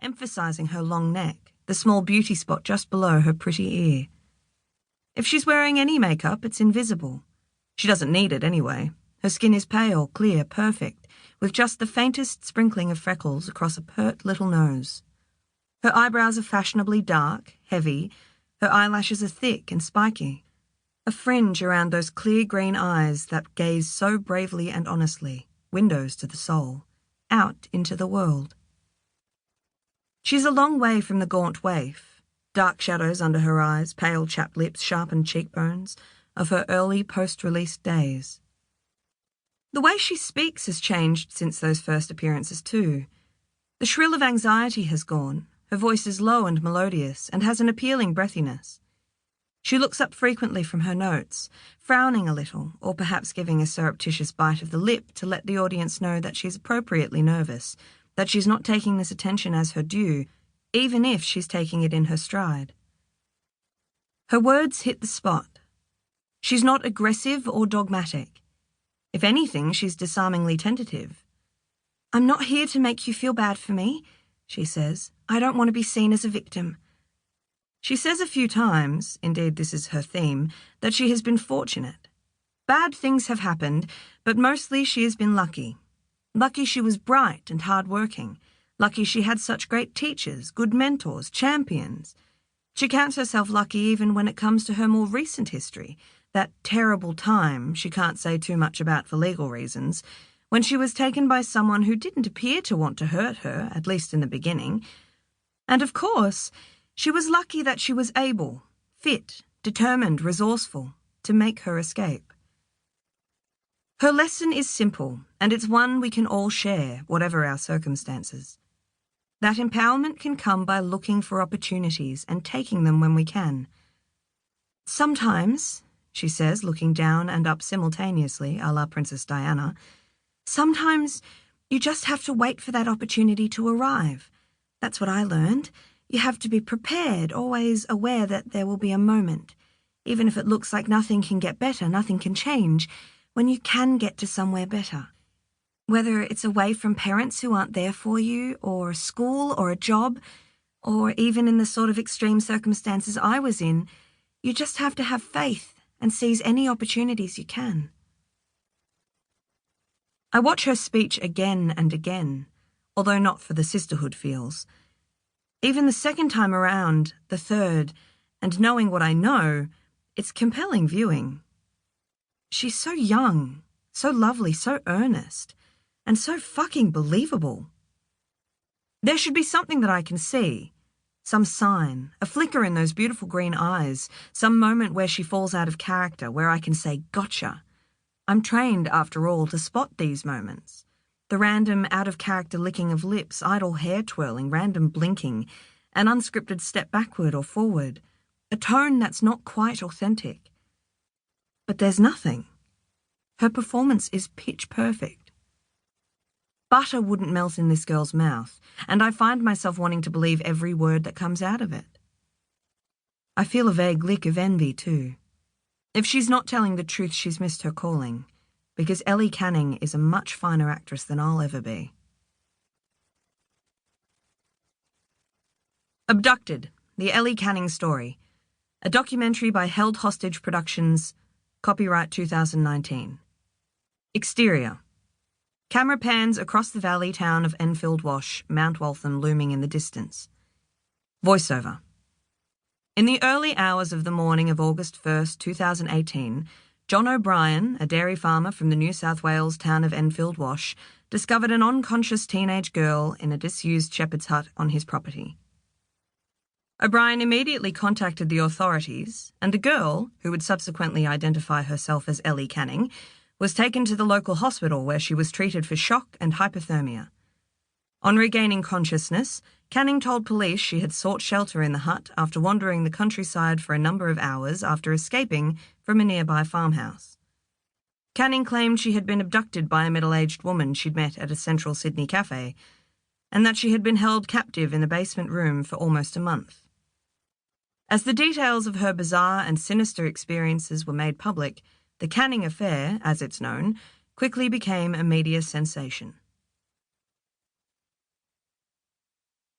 emphasizing her long neck, the small beauty spot just below her pretty ear. If she's wearing any makeup, it's invisible. She doesn't need it anyway. Her skin is pale, clear, perfect, with just the faintest sprinkling of freckles across a pert little nose. Her eyebrows are fashionably dark, heavy. Her eyelashes are thick and spiky. A fringe around those clear green eyes that gaze so bravely and honestly, windows to the soul, out into the world. She's a long way from the gaunt waif, dark shadows under her eyes, pale chapped lips, sharpened cheekbones, of her early post-release days. The way she speaks has changed since those first appearances too. The shrill of anxiety has gone. Her voice is low and melodious and has an appealing breathiness. She looks up frequently from her notes, frowning a little, or perhaps giving a surreptitious bite of the lip to let the audience know that she's appropriately nervous, that she's not taking this attention as her due, even if she's taking it in her stride. Her words hit the spot. She's not aggressive or dogmatic. If anything, she's disarmingly tentative. "I'm not here to make you feel bad for me," she says. "I don't want to be seen as a victim." She says a few times, indeed this is her theme, that she has been fortunate. Bad things have happened, but mostly she has been lucky. Lucky she was bright and hard-working. Lucky she had such great teachers, good mentors, champions. She counts herself lucky even when it comes to her more recent history, that terrible time she can't say too much about for legal reasons, when she was taken by someone who didn't appear to want to hurt her, at least in the beginning. And of course, she was lucky that she was able, fit, determined, resourceful, to make her escape. Her lesson is simple, and it's one we can all share, whatever our circumstances. That empowerment can come by looking for opportunities and taking them when we can. Sometimes, she says, looking down and up simultaneously, a la Princess Diana, sometimes you just have to wait for that opportunity to arrive. That's what I learned. You have to be prepared, always aware that there will be a moment. Even if it looks like nothing can get better, nothing can change, when you can get to somewhere better. Whether it's away from parents who aren't there for you, or school, or a job, or even in the sort of extreme circumstances I was in, you just have to have faith and seize any opportunities you can. I watch her speech again and again, although not for the sisterhood feels. Even the second time around, the third, and knowing what I know, it's compelling viewing. She's so young, so lovely, so earnest, and so fucking believable. There should be something that I can see, some sign, a flicker in those beautiful green eyes, some moment where she falls out of character, where I can say, gotcha. I'm trained, after all, to spot these moments. The random out-of-character licking of lips, idle hair twirling, random blinking, an unscripted step backward or forward, a tone that's not quite authentic. But there's nothing. Her performance is pitch perfect. Butter wouldn't melt in this girl's mouth, and I find myself wanting to believe every word that comes out of it. I feel a vague lick of envy, too. If she's not telling the truth, she's missed her calling, because Ellie Canning is a much finer actress than I'll ever be. Abducted, the Ellie Canning story, a documentary by Held Hostage Productions, copyright 2019. Exterior. Camera pans across the valley town of Enfield Wash, Mount Waltham looming in the distance. Voiceover. In the early hours of the morning of August 1st, 2018, John O'Brien, a dairy farmer from the New South Wales town of Enfield Wash, discovered an unconscious teenage girl in a disused shepherd's hut on his property. O'Brien immediately contacted the authorities, and the girl, who would subsequently identify herself as Ellie Canning, was taken to the local hospital where she was treated for shock and hypothermia. On regaining consciousness, Canning told police she had sought shelter in the hut after wandering the countryside for a number of hours after escaping from a nearby farmhouse. Canning claimed she had been abducted by a middle-aged woman she'd met at a central Sydney cafe, and that she had been held captive in a basement room for almost a month. As the details of her bizarre and sinister experiences were made public, the Canning affair, as it's known, quickly became a media sensation.